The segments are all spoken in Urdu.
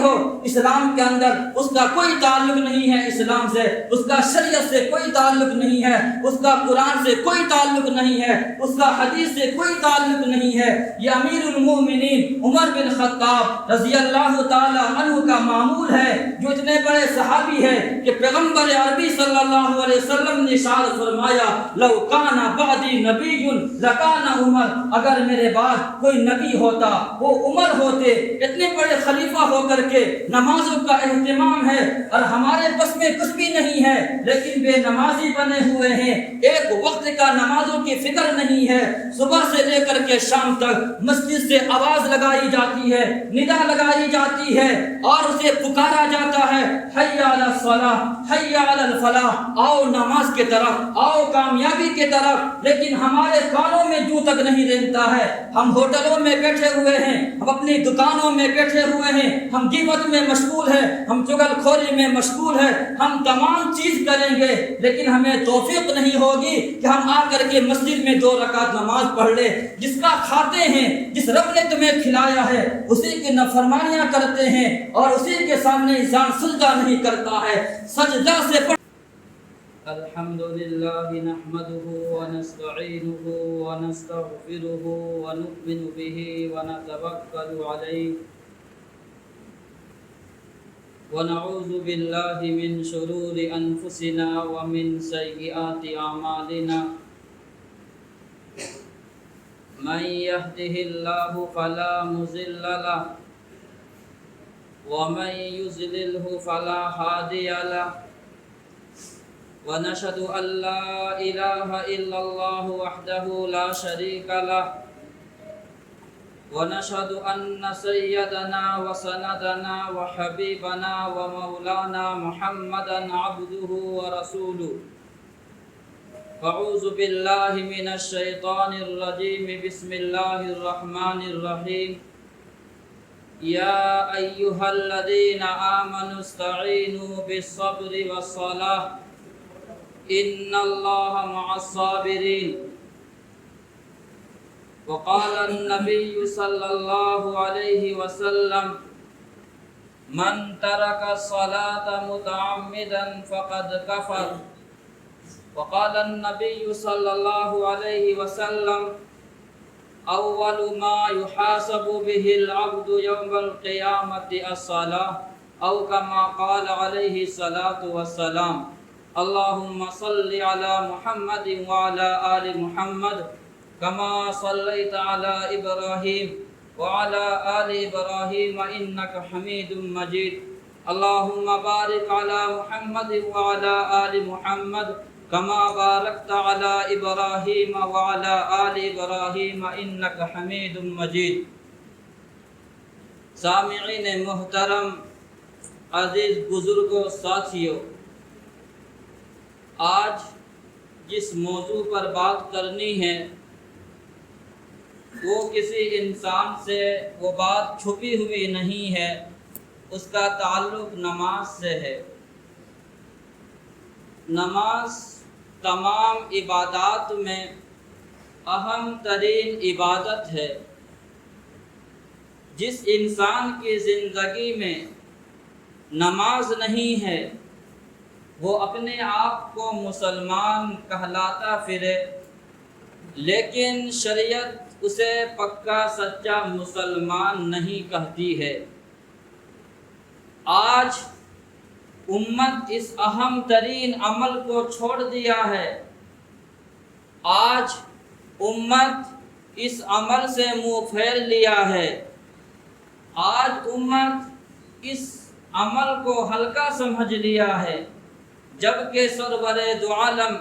ہو اسلام کے اندر اس کا کوئی تعلق نہیں ہے اسلام سے، اس کا شریعت سے کوئی تعلق نہیں ہے، اس کا قرآن سے کوئی تعلق نہیں ہے، اس کا حدیث سے کوئی تعلق نہیں ہے، یہ امیر المومنین عمر بن خطاب رضی اللہ تعالی عنہ کا معمول ہے، جو اتنے بڑے صحابی ہے کہ پیغمبر عربی صلی اللہ علیہ وسلم نے ارشاد فرمایا لو کان بعدی نبی لکان عمر، اگر میرے بعد کوئی نبی ہوتا وہ عمر ہوتے۔ اتنے بڑے خلیفہ ہو کر کے نمازوں کا اہتمام ہے اور ہمارے بس میں کچھ بھی نہیں ہے، لیکن بے نمازی بنے ہوئے ہیں، ایک وقت کا نمازوں کی فکر نہیں ہے، صبح سے لے کر کے شام تک مسجد سے آواز لگائی جاتی ہے، ندا لگائی جاتی ہے اور اسے پکارا جاتا ہے حی علی الصلاۃ حی علی الفلاح، آؤ نماز کے طرف، آؤ کامیابی کے طرف، لیکن ہمارے کانوں میں جو تک نہیں رہتا ہے۔ ہم ہوٹلوں میں بیٹھے ہوئے ہیں، ہم اپنی دکانوں میں بیٹھے ہوئے ہیں، ہم غیبت میں مشغول ہیں، ہم چغل خوری میں مشغول ہیں، ہم تمام چیز کریں گے لیکن ہمیں توفیق نہیں ہوگی کہ ہم آ کر کے مسجد میں 2 رکعت نماز پڑھ لیں۔ جس کا کھاتے ہیں، جس رب نے تمہیں کھلایا ہے اسی کی نافرمانیاں کرتے ہیں اور اسی کے سامنے انسان سجدہ نہیں کرتا ہے۔ سجدہ سے الحمد للہ نحمده ونستعینه ونستغفره ونؤمن به ونتوکل علیہ ونعوذ باللہ من شرور انفسنا ومن سیئات اعمالنا، من يهده الله فلا مضل له ومن يضلل فلا هادي له، ونشهد أن لا إله إلا الله وحده لا شريك له، ونشهد أن سيدنا وسندنا وحبيبنا ومولانا محمدا عبده ورسوله، أعوذ بالله من الشيطان الرجيم، بسم الله الرحمن الرحيم، يا أيها الذين آمنوا استعينوا بالصبر والصلاة إن الله مع الصابرين، وقال النبي صلى الله عليه وسلم من ترك الصلاة متعمدا فقد كفر، وقال النبي صلى الله عليه وسلم أول ما يحاسب به العبد يوم القيامة الصلاة، أو كما قال عليه الصلاة والسلام۔ اللهم صل على محمد وعلى آل محمد كما صليت على إبراهيم وعلى آل إبراهيم إنك حميد مجيد، اللهم بارك على محمد وعلى آل محمد كما باركت على إبراهيم وعلى آل إبراهيم إنك حميد مجيد۔ سامعین محترم، عزیز بزرگوں، ساتھیوں، آج جس موضوع پر بات کرنی ہے وہ کسی انسان سے وہ بات چھپی ہوئی نہیں ہے، اس کا تعلق نماز سے ہے۔ نماز تمام عبادات میں اہم ترین عبادت ہے۔ جس انسان کی زندگی میں نماز نہیں ہے وہ اپنے آپ کو مسلمان کہلاتا پھرے، لیکن شریعت اسے پکا سچا مسلمان نہیں کہتی ہے۔ آج امت اس اہم ترین عمل کو چھوڑ دیا ہے، آج امت اس عمل سے منہ پھیر لیا ہے، آج امت اس عمل کو ہلکا سمجھ لیا ہے، جبکہ سرور دو عالم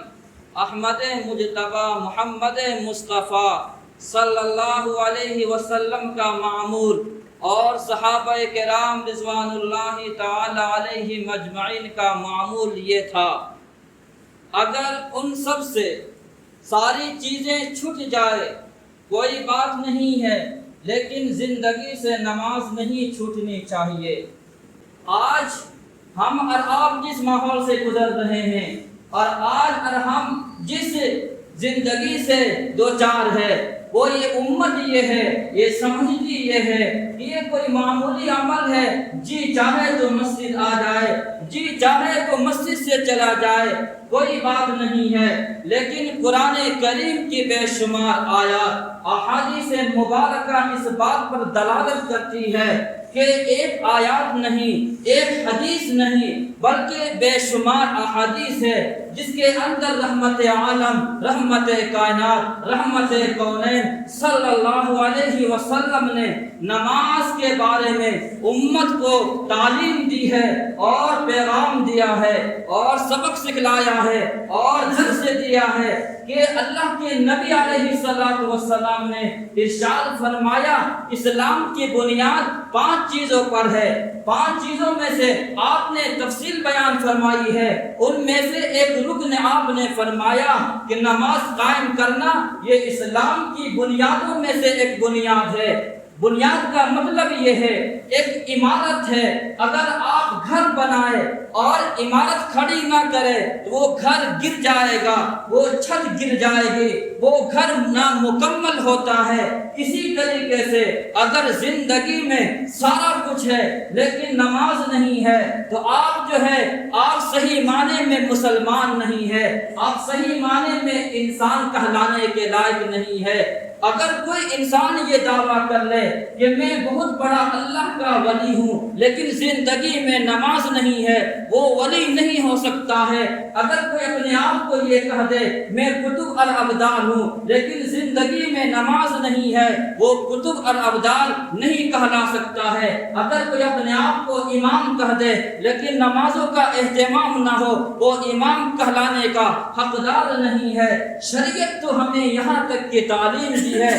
احمد مجتبی محمد مصطفیٰ صلی اللہ علیہ وسلم کا معمول اور صحابہ کرام رضوان اللہ تعالی علیہم اجمعین کا معمول یہ تھا۔ اگر ان سب سے ساری چیزیں چھٹ جائے کوئی بات نہیں ہے، لیکن زندگی سے نماز نہیں چھوٹنی چاہیے۔ آج ہم اور آپ جس ماحول سے گزر رہے ہیں اور آج اور ہم جس زندگی سے دو چار ہے وہ یہ امت یہ ہے، یہ سمجھتی یہ ہے کہ یہ کوئی معمولی عمل ہے، جی چاہے تو مسجد آ جائے، جی چاہے تو مسجد سے چلا جائے، کوئی بات نہیں ہے۔ لیکن قرآن کریم کی بے شمار آیات، احادیث مبارکہ اس بات پر دلالت کرتی ہے کہ ایک آیات نہیں، ایک حدیث نہیں، بلکہ بے شمار احادیث ہے جس کے اندر رحمت عالم، رحمت کائنات، رحمت کونین صلی اللہ علیہ وسلم نے نماز کے بارے میں امت کو تعلیم دی ہے اور پیغام دیا ہے اور سبق سکھلایا ہے اور درس دیا ہے کہ اللہ کے نبی علیہ السلام نے ارشاد فرمایا اسلام کی بنیاد 5 چیزوں پر ہے۔ 5 چیزوں میں سے آپ نے تفصیل بیان فرمائی ہے، ان میں سے ایک رکن آپ نے فرمایا کہ نماز قائم کرنا یہ اسلام کی بنیادوں میں سے ایک بنیاد ہے۔ بنیاد کا مطلب یہ ہے ایک عمارت ہے، اگر آپ گھر بنائے اور عمارت کھڑی نہ کرے تو وہ گھر گر جائے گا، وہ چھت گر جائے گی، وہ گھر نامکمل ہوتا ہے۔ اسی طریقے سے اگر زندگی میں سارا کچھ ہے لیکن نماز نہیں ہے تو آپ جو ہے آپ صحیح معنی میں مسلمان نہیں ہے، آپ صحیح معنی میں انسان کہلانے کے لائق نہیں ہے۔ اگر کوئی انسان یہ دعویٰ کر لے کہ میں بہت بڑا اللہ کا ولی ہوں لیکن زندگی میں نماز نہیں ہے، وہ ولی نہیں ہو سکتا ہے۔ اگر کوئی اپنے آپ کو یہ کہہ دے میں کتب الابدال ہوں لیکن زندگی میں نماز نہیں ہے، وہ کتب الابدال نہیں کہلا سکتا ہے۔ اگر کوئی اپنے آپ کو امام کہہ دے لیکن نمازوں کا اہتمام نہ ہو، وہ امام کہلانے کا حقدار نہیں ہے۔ شریعت تو ہمیں یہاں تک کی تعلیم دی ہے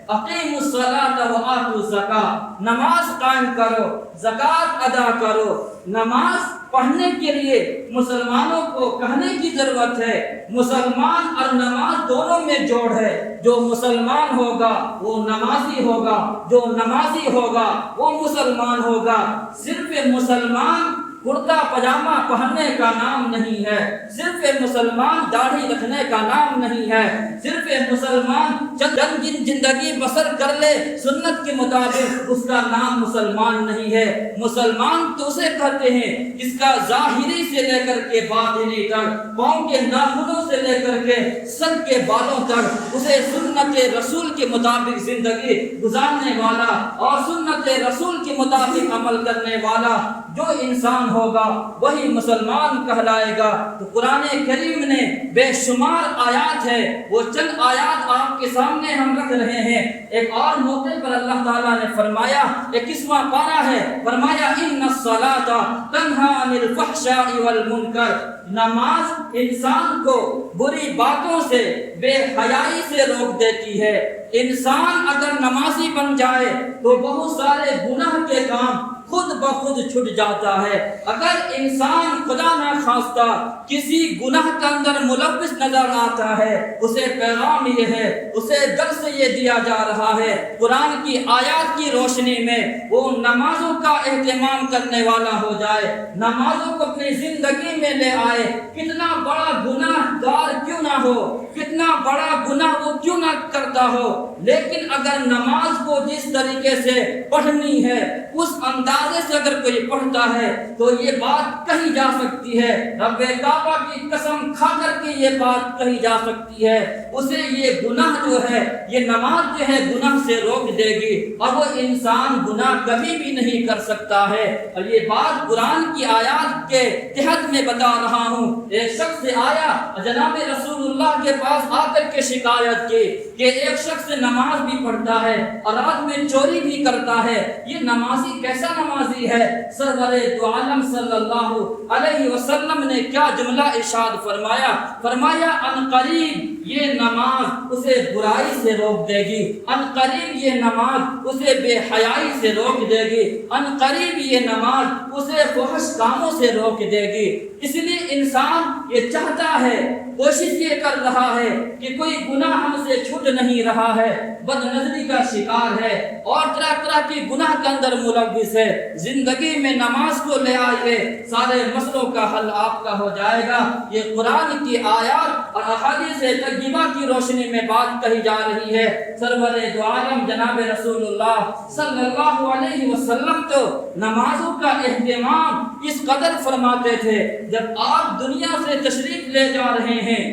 اقیموا الصلاۃ وآتوا الزکاۃ، نماز قائم کرو، زکوٰۃ ادا کرو۔ نماز پڑھنے کے لیے مسلمانوں کو کہنے کی ضرورت ہے، مسلمان اور نماز دونوں میں جوڑ ہے۔ جو مسلمان ہوگا وہ نمازی ہوگا، جو نمازی ہوگا وہ مسلمان ہوگا۔ صرف مسلمان کرتا پجامہ پہننے کا نام نہیں ہے، صرف مسلمان داڑھی رکھنے کا نام نہیں ہے، صرف مسلمان چند زندگی بسر کر لے سنت کے مطابق اس کا نام مسلمان نہیں ہے۔ مسلمان تو اسے کہتے ہیں جس کا ظاہری سے لے کر کے باطنی تک، پاؤں کے ناخنوں سے لے کر کے سر کے بالوں تک اسے سنت رسول کے مطابق زندگی گزارنے والا اور سنت رسول کے مطابق عمل کرنے والا جو انسان ہوگا وہی مسلمان کہلائے گا۔ تو قرآن کریم نے بے شمار آیات ہے، وہ چند آیات آپ کے سامنے ہم رکھ رہے ہیں۔ ایک اور موقع پر اللہ تعالیٰ نے فرمایا، 21واں پارہ ہے، فرمایا ان الصلاۃ تنہی عن الفحشاء والمنکر، نماز انسان کو بری باتوں سے، بے حیائی سے روک دیتی ہے۔ انسان اگر نمازی بن جائے تو بہت سارے گناہ کے کام خود بخود چھٹ جاتا ہے۔ اگر انسان خدا نہ خواستہ کسی گناہ کے اندر ملوث نظر آتا ہے، اسے پیغام یہ ہے، اسے درس یہ دیا جا رہا ہے قرآن کی آیات کی روشنی میں وہ نمازوں کا اہتمام کرنے والا ہو جائے، نمازوں کو اپنی زندگی میں لے آئے۔ کتنا بڑا گناہ گار کیوں نہ ہو، کتنا بڑا گناہ وہ کیوں نہ کرتا ہو، لیکن اگر نماز کو جس طریقے سے پڑھنی ہے اس اندازے سے اگر کوئی پڑھتا ہے تو یہ بات کہی جا سکتی ہے، رب کعبہ کی قسم کھا کر کے یہ بات کہی جا سکتی ہے، اسے یہ گناہ جو ہے، یہ نماز جو ہے گناہ سے روک دے گی اور وہ انسان گناہ کبھی بھی نہیں کر سکتا ہے۔ اور یہ بات قرآن کی آیات کے تحت میں بتا رہا ہوں۔ ایک شخص آیا جناب رسول اللہ کے پاس آ کر کے شکایت کی کہ ایک شخص نماز بھی پڑھتا ہے اور رات میں چوری بھی کرتا ہے، یہ نمازی کیسا نمازی ہے؟ سرور دو عالم صلی اللہ علیہ وسلم نے کیا جملہ ارشاد فرمایا، فرمایا ان قریب یہ نماز اسے برائی سے روک دے گی، ان قریب یہ نماز اسے بے حیائی سے روک دے گی، ان قریب یہ نماز اسے فحش کاموں سے روک دے گی۔ اس لیے انسان یہ چاہتا ہے، کوشش یہ کر رہا ہے کہ کوئی گناہ ہم سے چھوٹ نہیں رہا ہے، بد نظری کا شکار ہے اور طرح طرح کی گناہ کے اندر ملوث ہے، زندگی میں نماز کو لے آئیے، سارے مسئلوں کا حل آپ کا ہو جائے گا۔ یہ قرآن کی آیات اور احادیث طیبہ کی روشنی میں بات کہی جا رہی ہے۔ سرور دو عالم جناب رسول اللہ صلی اللہ علیہ وسلم تو نمازوں کا اہتمام اس قدر فرماتے تھے، جب آپ دنیا سے تشریف لے جا رہے ہیں،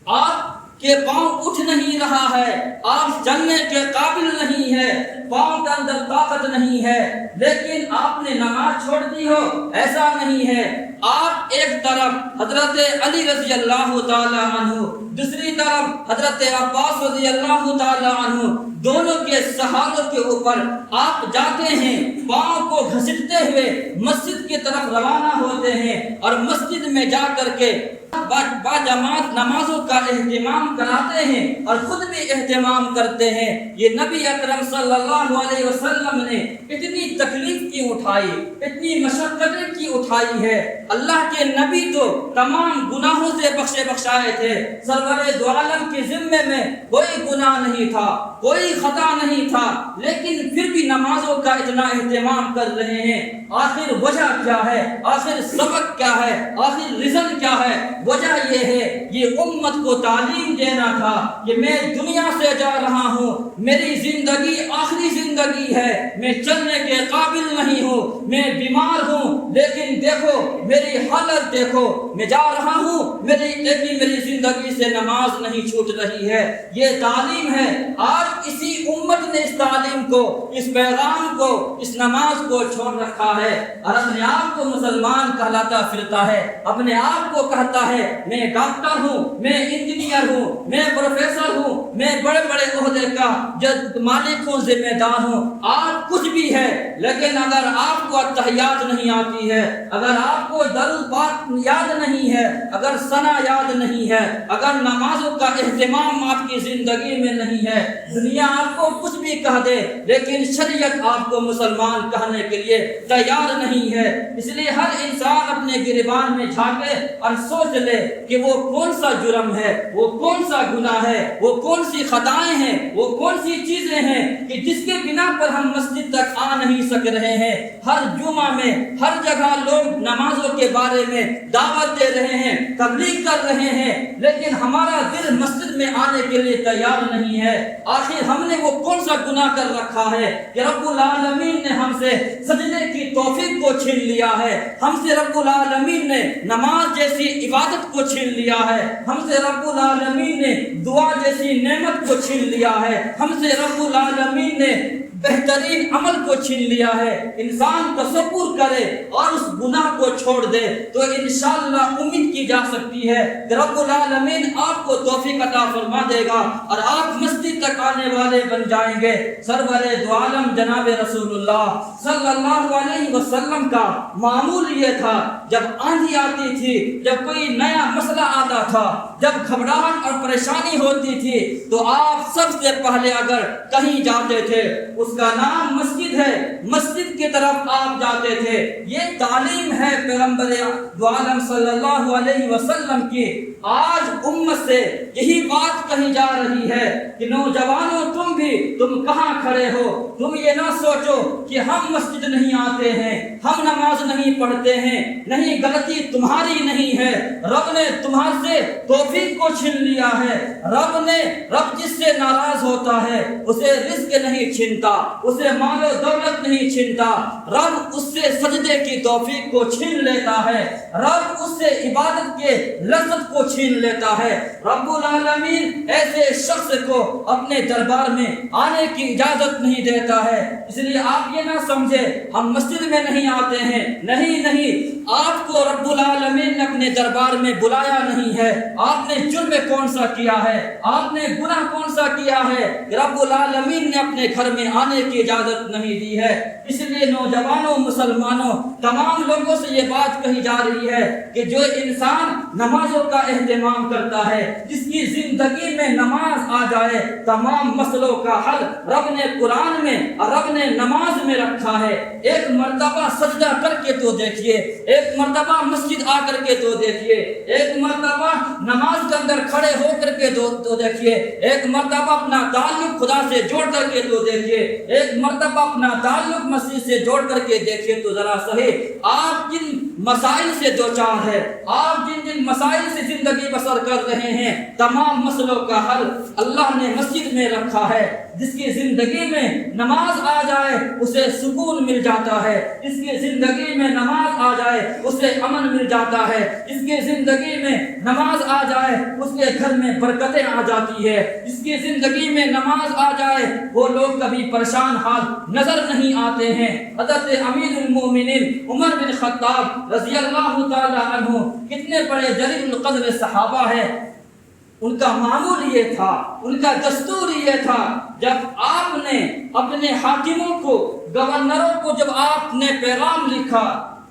آپ کے پاؤں اٹھ نہیں رہا ہے، آپ چلنے کے قابل نہیں ہے، پاؤں کے اندر طاقت نہیں ہے، لیکن آپ نے نماز چھوڑ دی ہو، ایسا نہیں ہے۔ آپ ایک طرف حضرت علی رضی اللہ تعالی عنہ، دوسری طرف حضرت عباس رضی اللہ تعالی عنہ، دونوں کے سہاروں کے اوپر آپ جاتے ہیں، پاؤں کو گھسیٹتے ہوئے مسجد کی طرف روانہ ہوتے ہیں اور مسجد میں جا کر کے با جماعت نمازوں کا اہتمام کراتے ہیں اور خود بھی اہتمام کرتے ہیں۔ یہ نبی اکرم صلی اللہ علیہ وسلم نے اتنی تکلیف کی اٹھائی، اتنی مشقتیں کی اٹھائی ہے۔ اللہ کے نبی تو تمام گناہوں سے بخشائے تھے، سرور دو عالم کے ذمے میں کوئی گناہ نہیں تھا، کوئی خطا نہیں تھا، لیکن پھر بھی نمازوں کا اتنا اہتمام کر رہے ہیں۔ آخر وجہ کیا ہے؟ آخر سبق کیا ہے؟ آخر ریزن کیا ہے؟ وجہ یہ ہے، یہ امت کو تعلیم دینا تھا کہ میں دنیا سے جا رہا ہوں، میری زندگی آخری زندگی ہے، میں چلنے کے قابل نہیں ہوں، میں بیمار ہوں، لیکن دیکھو میری حالت دیکھو، میں جا رہا ہوں، میری زندگی سے نماز نہیں چھوٹ رہی ہے۔ یہ تعلیم ہے۔ آج اسی امت نے اس تعلیم کو، اس پیغام کو، اس نماز کو چھوڑ رکھا ہے اور اپنے آپ کو مسلمان کہلاتا پھرتا ہے، اپنے آپ کو کہتا ہے میں ڈاکٹر ہوں، میں انجینئر ہوں، میں پروفیسر ہوں، میں بڑے بڑے عہدے کا مالک ہوں، ذمہ دار ہوں۔ آپ کچھ بھی ہے، لیکن اگر آپ کو التحیات نہیں آتی ہے، اگر آپ کو درود پاک یاد نہیں ہے، اگر ثنا یاد نہیں ہے، اگر نمازوں کا اہتمام آپ کی زندگی میں نہیں ہے، دنیا آپ کو کچھ بھی کہہ دے لیکن شریعت آپ کو مسلمان کہنے کے لیے تیار نہیں ہے۔ اس لیے ہر انسان اپنے گریبان میں جھانکے اور سوچ لے کہ وہ کون سا جرم ہے، وہ کون سا گناہ ہے، وہ کون سی خطائیں ہیں، وہ کون سی چیزیں ہیں کہ جس کے بنا پر ہم مسجد تک آ نہیں سک رہے ہیں۔ ہر جمعہ میں ہر جگہ لوگ نمازوں کے بارے میں دعوت دے رہے ہیں، تبلیغ کر رہے ہیں، لیکن ہمارا دل مسجد میں آنے کے لیے تیار نہیں ہے۔ آخر ہم نے وہ کون سا گناہ کر رکھا ہے کہ رب العالمین نے ہم سے سجدے کی توفیق کو چھین لیا ہے، ہم سے رب العالمین نے نماز جیسی عبادت کو چھین لیا ہے، ہم سے رب العالمین نے دعا جیسی نعمت کو چھین لیا ہے، ہم سے رب العالمین نے بہترین عمل کو چھین لیا ہے۔ انسان تصور کرے اور اس گناہ کو چھوڑ دے تو انشاءاللہ امید کی جا سکتی ہے کہ رب العالمین آپ کو توفیق عطا فرما دے گا اور آپ مسجد تک آنے والے بن جائیں گے۔ سرور دو عالم جناب رسول اللہ صلی اللہ علیہ وسلم کا معمول یہ تھا، جب آندھی آتی تھی، جب کوئی نیا مسئلہ آتا تھا، جب گھبراہٹ اور پریشانی ہوتی تھی، تو آپ سب سے پہلے اگر کہیں جاتے تھے اس کا نام مسجد ہے، مسجد کی طرف آپ جاتے تھے۔ یہ تعلیم ہے پیغمبر دو عالم صلی اللہ علیہ وسلم کی۔ آج امت سے یہی بات کہی جا رہی ہے کہ نوجوانوں تم کہاں کھڑے ہو؟ تم یہ نہ سوچو کہ ہم مسجد نہیں آتے ہیں، ہم نماز نہیں پڑھتے ہیں، نہیں، غلطی تمہاری نہیں ہے، رب نے تمہارے سے توفیق کو چھین لیا ہے۔ رب جس سے ناراض ہوتا ہے اسے رزق نہیں چھینتا، اسے مال و دولت نہیں چھینتا، رب اس سے سجدے کی توفیق کو چھین لیتا ہے، رب اس سے عبادت کے لذت کو چھین لیتا ہے۔ رب العالمین ایسے شخص کو اپنے دربار میں آنے کی اجازت نہیں دیتا ہے۔ اس لیے آپ یہ نہ سمجھے ہم مسجد میں نہیں آتے ہیں، نہیں، آپ کو رب العالمین نے اپنے دربار میں بلایا نہیں ہے۔ آپ نے جرم کون سا کیا ہے، آپ نے گناہ کون سا کیا ہے کہ رب العالمین نے اپنے گھر میں آنے کی اجازت نہیں دی ہے۔ اس لیے نوجوانوں، مسلمانوں، تمام لوگوں سے یہ بات کہی جا رہی ہے کہ جو انسان نمازوں کا اہتمام کرتا ہے، جس کی زندگی میں نماز آ جائے، تمام مسئلوں کا حل رب نے قرآن میں اور رب نے نماز میں رکھا ہے۔ ایک مرتبہ سجدہ کر کے تو دیکھیے، ایک مرتبہ مسجد آ کر کے تو دیکھیے، ایک مرتبہ نماز کے اندر کھڑے ہو کر کے تو دیکھیے، ایک مرتبہ اپنا تعلق خدا سے جوڑ کر کے تو دیکھیے، ایک مرتبہ اپنا تعلق مسجد سے جوڑ کر کے دیکھیے تو ذرا صحیح آپ جن مسائل سے دوچار ہے، آپ جن مسائل سے زندگی بسر کر رہے ہیں، تمام مسئلوں کا حل اللہ نے مسجد میں رکھا ہے۔ جس کی زندگی میں نماز آ جائے اسے سکون مل جاتا ہے، جس کی زندگی میں نماز آ جائے اسے امن مل جاتا ہے، جس کی زندگی میں نماز آ جائے اس کے گھر میں برکتیں آ جاتی ہے، جس کی زندگی میں نماز آ جائے وہ لوگ کبھی پریشان حال نظر نہیں آتے ہیں۔ حضرت امیر المومنین عمر بن خطاب رضی اللہ تعالی عنہ کتنے بڑے جلیل القدر صحابہ ہیں، ان کا معمول یہ تھا، ان کا دستور یہ تھا، جب آپ نے اپنے حاکموں کو، گورنروں کو جب آپ نے پیغام لکھا،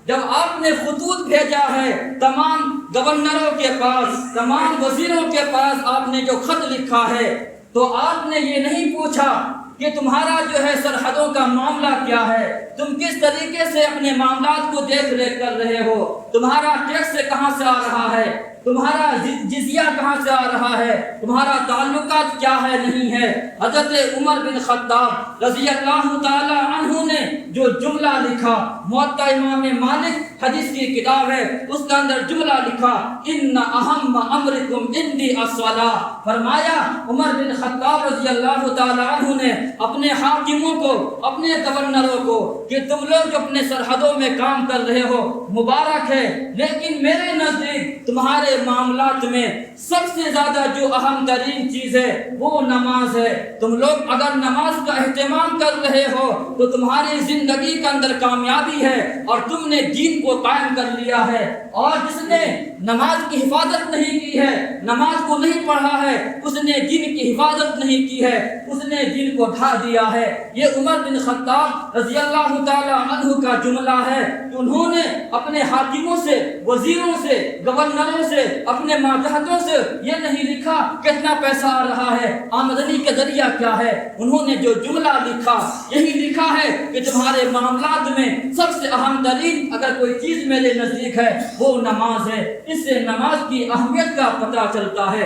جب آپ نے خطوط بھیجا ہے تمام گورنروں کے پاس، تمام وزیروں کے پاس آپ نے جو خط لکھا ہے، تو آپ نے یہ نہیں پوچھا کہ تمہارا جو ہے سرحدوں کا معاملہ کیا ہے، تم کس طریقے سے اپنے معاملات کو دیکھ ریکھ کر رہے ہو، تمہارا ٹیکس کہاں سے آ رہا ہے، تمہارا جزیہ کہاں سے آ رہا ہے، تمہارا تعلقات کیا ہے نہیں ہے۔ حضرت عمر بن خطاب رضی اللہ تعالی عنہ نے جو جملہ لکھا، موطا امام مالک حدیث کی کتاب ہے، اس کے اندر جملہ لکھا، ان اہم امرکم عندی الصلاۃ، فرمایا عمر بن خطاب رضی اللہ تعالی عنہ نے اپنے حاکموں کو، اپنے گورنروں کو کہ تم لوگ جو اپنے سرحدوں میں کام کر رہے ہو مبارک ہے، لیکن میرے نزدیک تمہارے معاملات میں سب سے زیادہ جو اہم ترین چیز ہے وہ نماز ہے۔ تم لوگ اگر نماز کا اہتمام کر رہے ہو تو تمہاری زندگی کے اندر کامیابی ہے اور تم نے دین کو قائم کر لیا ہے، اور جس نے نماز کی حفاظت نہیں کی ہے، نماز کو نہیں پڑھا ہے، اس نے دین کی حفاظت نہیں کی ہے، اس نے دین کو ڈھا دیا ہے۔ یہ عمر بن خطاب رضی اللہ تعالی عنہ کا جملہ ہے کہ انہوں نے اپنے حاکموں سے، وزیروں سے، گورنروں سے، اپنے ماتحتوں سے یہ نہیں لکھا کتنا پیسہ آ رہا ہے، آمدنی کا ذریعہ کیا ہے، انہوں نے جو جملہ لکھا یہی لکھا ہے کہ تمہارے معاملات میں سب سے اہم ترین اگر کوئی چیز میرے نزدیک ہے وہ نماز ہے۔ اس سے نماز کی اہمیت کا پتہ چلتا ہے۔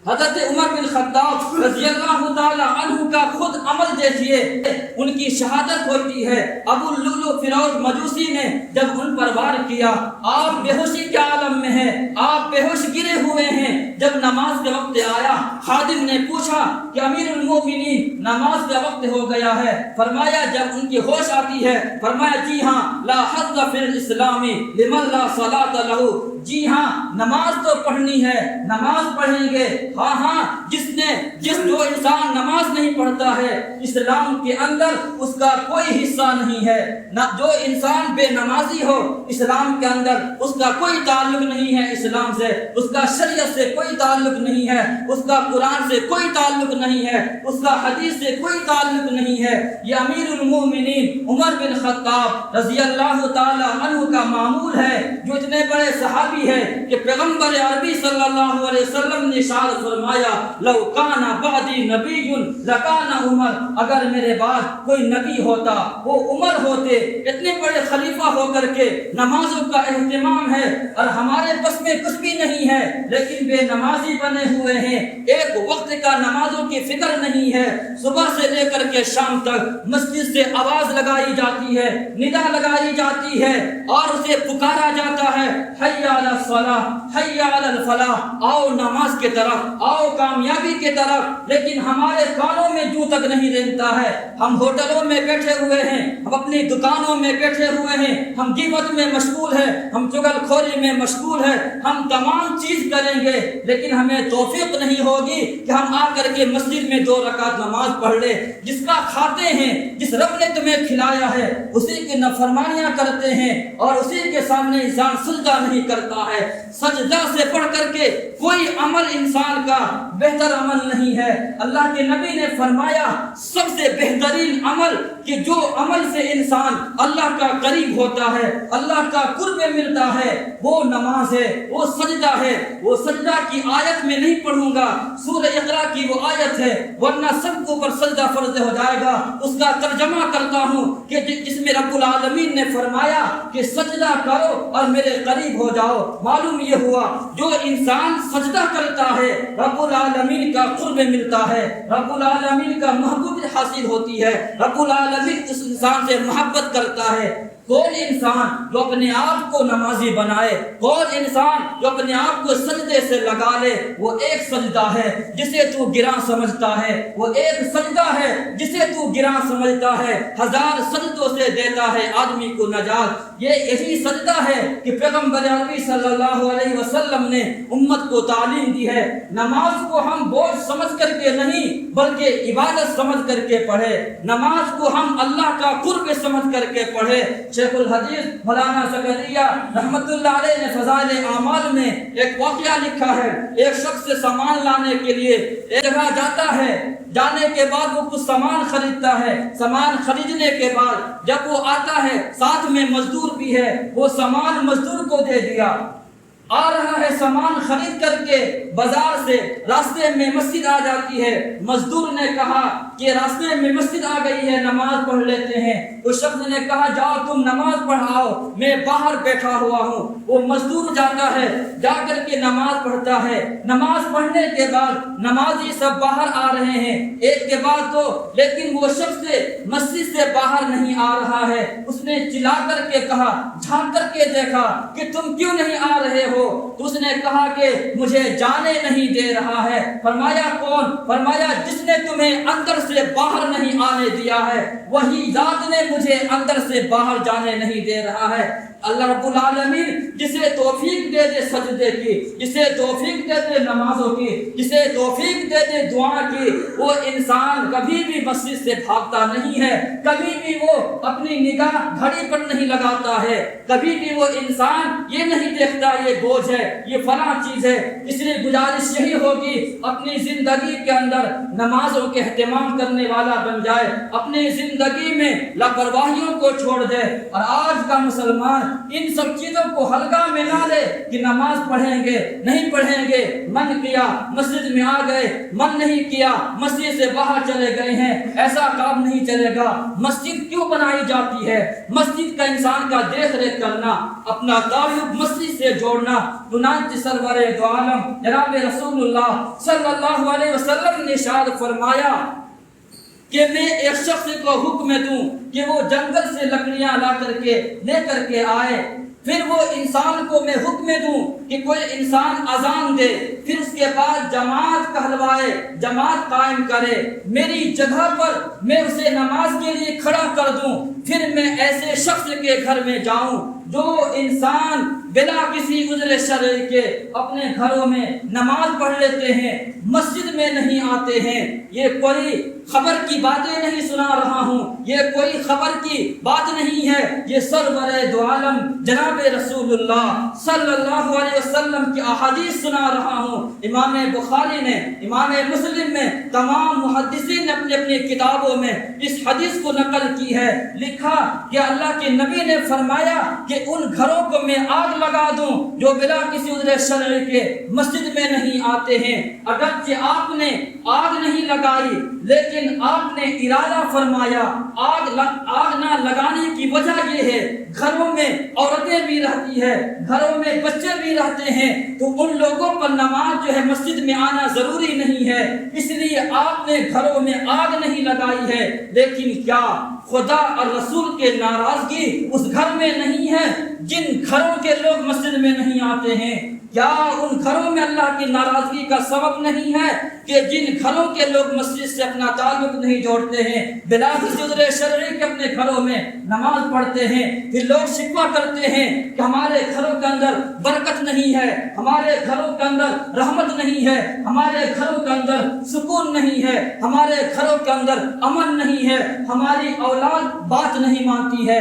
حضرت عمر بن خطاب رضی اللہ تعالی عنہ کا خود عمل دیکھیے، ان کی شہادت ہوتی ہے۔ ابو اللؤلؤ فیروز مجوسی نے جب ان پر وار کیا، آپ بے ہوشی کے عالم میں ہیں، آپ بے ہوش گرے ہوئے ہیں۔ جب نماز کا وقت آیا، خادم نے پوچھا کہ امیر المومنین نماز کا وقت ہو گیا ہے، فرمایا جب ان کی ہوش آتی ہے، فرمایا جی ہاں، لا حظ فی الاسلام لمن لا صلاۃ لہ، جی ہاں نماز تو پڑھنی ہے، نماز پڑھیں گے، ہاں ہاں جس جو انسان نماز نہیں پڑھتا ہے اسلام کے اندر اس کا کوئی حصہ نہیں ہے، نہ جو انسان بے نمازی ہو اسلام کے اندر اس کا کوئی تعلق نہیں ہے اسلام سے، اس کا شریعت سے کوئی تعلق نہیں ہے، اس کا قرآن سے کوئی تعلق نہیں ہے، اس کا حدیث سے کوئی تعلق نہیں ہے۔ یہ امیر المومنین عمر بن خطاب رضی اللہ تعالی عنہ کا معمول ہے، جو اتنے بڑے صحابی ہے کہ پیغمبر عربی صلی اللہ علیہ وسلم نے ارشاد فرمایا، لو کان بعدی نبی لکان عمر، اگر میرے بعد کوئی نبی ہوتا وہ عمر ہوتے۔ اتنے بڑے خلیفہ ہو کر کے نمازوں کا اہتمام ہے اور ہمارے بس میں کچھ بھی نہیں ہے، لیکن بے نمازی بنے ہوئے ہیں، ایک وقت کا نمازوں کی فکر نہیں ہے۔ صبح سے لے کر کے شام تک مسجد سے آواز لگائی جاتی ہے، ندا لگائی جاتی ہے اور اسے پکارا جاتا ہے، حی علی الصلاۃ، حی علی الفلاح، آؤ نماز کے طرف، آؤ کامیابی کے طرف، لیکن ہمارے کانوں میں جو تک نہیں رہتا ہے۔ ہم ہوٹلوں میں بیٹھے ہوئے ہیں، ہم اپنی دکانوں میں بیٹھے ہوئے ہیں، ہم غیبت میں مشغول ہیں، ہم چغل خوری میں مشغول ہیں، ہم تمام چیز کریں گے لیکن ہمیں توفیق نہیں ہوگی کہ ہم آ کر کے مسجد میں 2 رکعت نماز پڑھ لیں۔ جس کا کھاتے ہیں، جس رب نے تمہیں کھلایا ہے اسی کی نافرمانیاں کرتے ہیں اور اسی کے سامنے انسان سجدہ نہیں کرتا ہے۔ سجدہ سے پڑھ کر کے کوئی عمل انسان کا بہتر عمل نہیں ہے۔ اللہ کے نبی نے فرمایا سب سے بہترین عمل کہ جو عمل سے انسان اللہ کا قریب قریب ہوتا ہے, اللہ کا قرب ملتا ہے, وہ نماز ہے, وہ سجدہ ہے. وہ سجدہ کی آیت میں نہیں پڑھوں گا, سورہ اقرا کی وہ آیت ہے, ورنہ سب کو پر سجدہ فرض ہو جائے گا. اس کا ترجمہ کرتا ہوں کہ جس میں رب العالمین نے فرمایا کہ سجدہ کرو اور میرے قریب ہو جاؤ. معلوم یہ ہوا جو انسان سجدہ کرتا ہے رب العالمین کا قرب ملتا ہے, رب العالمین کا محبوبیت حاصل ہوتی ہے, رب العالمین اس انسان سے محبت کرتا ہے. کون انسان جو اپنے آپ کو نمازی بنائے, کون انسان جو اپنے آپ کو سجدے سے لگا لے, وہ ایک سجدہ ہے جسے تو گراں سمجھتا ہے, وہ ایک سجدہ ہے جسے تو گراں سمجھتا ہے, ہزار سجدوں سے دیتا ہے آدمی کو نجات. یہ یہی سجدہ ہے کہ پیغمبر عربی صلی اللہ علیہ وسلم نے امت کو تعلیم دی ہے. نماز کو ہم بوجھ سمجھ کر کے نہیں بلکہ عبادت سمجھ کر کے پڑھے, نماز کو ہم اللہ کا قرب سمجھ کر کے پڑھے. شیخ الحدیث مولانا زکریا رحمت اللہ علیہ نے فضائل اعمال میں ایک واقعہ لکھا ہے. ایک شخص سے سامان لانے کے لیے ایک جگہ جاتا ہے, جانے کے بعد وہ کچھ سامان خریدتا ہے, سامان خریدنے کے بعد جب وہ آتا ہے ساتھ میں مزدور بھی ہے, وہ سامان مزدور کو دے دیا. آ رہا ہے سامان خرید کر کے بازار سے, راستے میں مسجد آ جاتی ہے. مزدور نے کہا کہ راستے میں مسجد آ گئی ہے, نماز پڑھ لیتے ہیں. اس شخص نے کہا جاؤ تم نماز پڑھاؤ, میں باہر بیٹھا ہوا ہوں. وہ مزدور جاتا ہے, جا کر کے نماز پڑھتا ہے. نماز پڑھنے کے بعد نمازی سب باہر آ رہے ہیں ایک کے بعد دو, لیکن وہ شخص مسجد سے باہر نہیں آ رہا ہے. اس نے چلا کر کے کہا, جھانک کر کے دیکھا کہ تم کیوں نہیں آ رہے ہو؟ تو اس نے کہا کہ مجھے جانے نہیں دے رہا ہے. فرمایا کون؟ فرمایا جس نے تمہیں اندر سے باہر نہیں آنے دیا ہے, وہی ذات نے مجھے اندر سے باہر جانے نہیں دے رہا ہے. اللہ رب العالمین جسے توفیق دے دے سجدے کی, جسے توفیق دے دے نمازوں کی, جسے توفیق دے دے دعا کی, وہ انسان کبھی بھی مسجد سے بھاگتا نہیں ہے, کبھی بھی وہ اپنی نگاہ گھڑی پر نہیں لگاتا ہے, کبھی بھی وہ انسان یہ نہیں دیکھتا یہ بوجھ ہے, یہ فلاں چیز ہے. اس لیے گزارش یہی ہوگی اپنی زندگی کے اندر نمازوں کے اہتمام کرنے والا بن جائے, اپنی زندگی میں لاپرواہیوں کو چھوڑ دے. اور آج کا مسلمان ان سب چیزوں کو ہلکا میں نہ لے کہ نماز پڑھیں گے نہیں پڑھیں گے, من کیا مسجد میں آ گئے, من نہیں کیا مسجد سے باہر چلے گئے ہیں. ایسا کام نہیں چلے گا. مسجد کیوں بنائی جاتی ہے؟ مسجد کا انسان کا دیکھ ریکھ کرنا, اپنا تعلق مسجد سے جوڑنا. چنانچہ سرور دو عالم جناب رسول اللہ صلی اللہ علیہ وسلم نے ارشاد فرمایا کہ میں ایک شخص کو حکم دوں کہ وہ جنگل سے لکڑیاں لا کر کے لے کر کے آئے, پھر وہ انسان کو میں حکم دوں کہ کوئی انسان اذان دے, پھر اس کے بعد جماعت کہلوائے, جماعت قائم کرے, میری جگہ پر میں اسے نماز کے لیے کھڑا کر دوں, پھر میں ایسے شخص کے گھر میں جاؤں جو انسان بلا کسی عذر شرعی کے اپنے گھروں میں نماز پڑھ لیتے ہیں, مسجد میں نہیں آتے ہیں. یہ کوئی خبر کی باتیں نہیں سنا رہا ہوں, یہ کوئی خبر کی بات نہیں ہے, یہ سرور دو عالم جناب رسول اللہ صلی اللہ علیہ وسلم کی احادیث سنا رہا ہوں. امام بخاری نے, امام مسلم نے, تمام محدثین نے اپنی اپنی کتابوں میں اس حدیث کو نقل کی ہے. لکھا کہ اللہ کے نبی نے فرمایا کہ ان گھروں کو میں آگ لگا دوں جو بلا کسی عذر شرعی کے مسجد میں نہیں آتے ہیں. اگرچہ آپ نے آگ نہیں لگائی لیکن آپ نے ارادہ فرمایا. آگ نہ لگانے کی وجہ یہ ہے گھروں میں عورتیں بھی رہتی ہے, گھروں میں بچے بھی رہتے ہیں, تو ان لوگوں پر نماز جو ہے مسجد میں آنا ضروری نہیں ہے, اس لیے آپ نے گھروں میں آگ نہیں لگائی ہے. لیکن کیا خدا اور رسول کے ناراضگی اس گھر میں نہیں ہے جن گھروں کے لوگ مسجد میں نہیں آتے ہیں؟ کیا ان گھروں میں اللہ کی ناراضگی کا سبب نہیں ہے کہ جن گھروں کے لوگ مسجد سے اپنا تعلق نہیں جوڑتے ہیں, بلا کسی عذر شرعی کے اپنے گھروں میں نماز پڑھتے ہیں, پھر لوگ شکوہ کرتے ہیں کہ ہمارے گھروں کے اندر برکت نہیں ہے, ہمارے گھروں کے اندر رحمت نہیں ہے, ہمارے گھروں کے اندر سکون نہیں ہے, ہمارے گھروں کے اندر امن نہیں ہے, ہماری اولاد بات نہیں مانتی ہے,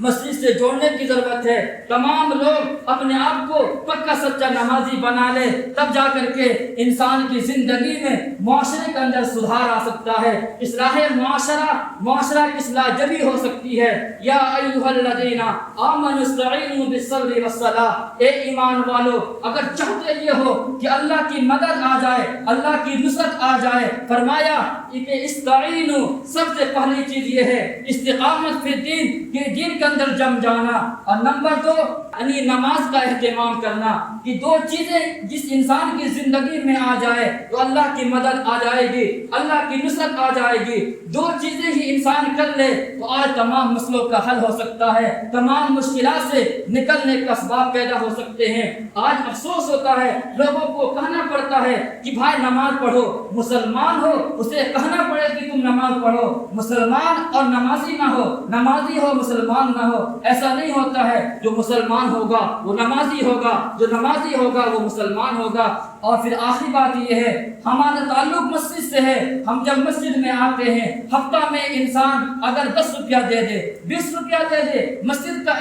مسجد سے جوڑنے کی ضرورت ہے. تمام لوگ اپنے آپ کو پکا سچا نمازی بنا لے, تب جا کر کے انسان کی زندگی میں معاشرے کے اندر سدھار آ سکتا ہے. اصلاح معاشرہ کی اصلاح جبھی ہو سکتی ہے. یا ایھا الذین آمنوا استعینوا بالصبر والصلاۃ, اے ایمان والو اگر چاہتے یہ ہو کہ اللہ کی مدد آ جائے, اللہ کی نصرت آ جائے, فرمایا کہ استعینوا, سب سے پہلی چیز یہ ہے استقامت فی الدین, کہ دین کے اندر جم جانا. اور نمبر 2 یعنی نماز کا اہتمام کرنا, کہ 2 چیزیں جس انسان کی زندگی میں آ جائے تو اللہ کی مدد آ جائے گی, اللہ کی نصرت آ جائے گی. 2 چیزیں ہی انسان کر لے تو آج تمام مسئلوں کا حل ہو سکتا ہے, تمام مشکلات سے نکلنے کا اسباب پیدا ہو سکتے ہیں. آج افسوس ہوتا ہے, لوگوں کو کہنا پڑتا ہے کہ بھائی نماز پڑھو, مسلمان ہو اسے کہنا پڑے کہ تم نماز پڑھو. مسلمان اور نمازی نہ ہو, نمازی ہو مسلمان نہ ہو, ایسا نہیں ہوتا ہے. جو مسلمان ہوگا وہ نمازی ہوگا, جو نمازی ہوگا وہ مسلمان ہوگا. اور پھر آخری بات یہ ہے, ہمارا تعلق مسجد سے ہے. ہم جب مسجد میں آتے ہیں, ہفتہ میں انسان اگر 10 روپیہ دے دے, 20 روپیہ دے دے, مسجد کا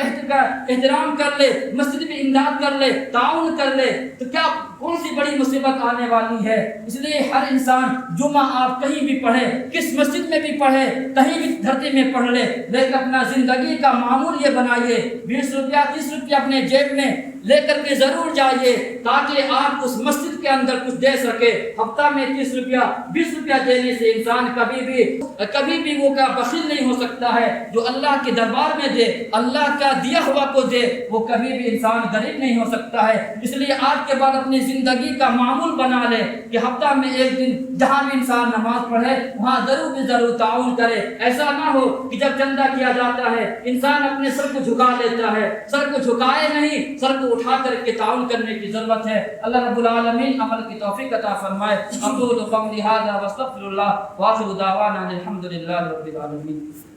احترام کر لے, مسجد میں امداد کر لے, تعاون کر لے, تو کیا کون سی بڑی مصیبت آنے والی ہے. اس لیے ہر انسان جمعہ آپ کہیں بھی پڑھے, کس مسجد میں بھی پڑھے, کہیں بھی دھرتی میں پڑھ لے, لیکن اپنا زندگی کا معمول یہ بنائیے 20 روپیہ 30 روپیہ اپنے جیب میں لے کر کے ضرور جائیے, تاکہ آپ اس مسجد کے اندر کچھ دے سکے. ہفتہ میں 30 روپیہ 20 روپیہ دینے سے انسان کبھی بھی وہ کا بخیل نہیں ہو سکتا ہے. جو اللہ کے دربار میں دے, اللہ کا دیا ہوا کو دے, وہ کبھی بھی انسان غریب نہیں ہو سکتا ہے. اس لیے آج کے بعد اپنی زندگی کا معمول بنا لے کہ ہفتہ میں ایک دن جہاں بھی انسان نماز پڑھے وہاں ضرور تعاون کرے. ایسا نہ ہو کہ جب چندہ کیا جاتا ہے انسان اپنے سر کو جھکا لیتا ہے. سر کو جھکائے نہیں, سر کو اٹھا کر کے تعاون کرنے کی ضرورت ہے. اللہ رب العالمین عمل کی توفیق عطا فرمائے. اقول قولی ھذا واستغفر اللہ وآخر دعوانا الحمد للہ رب العالمین.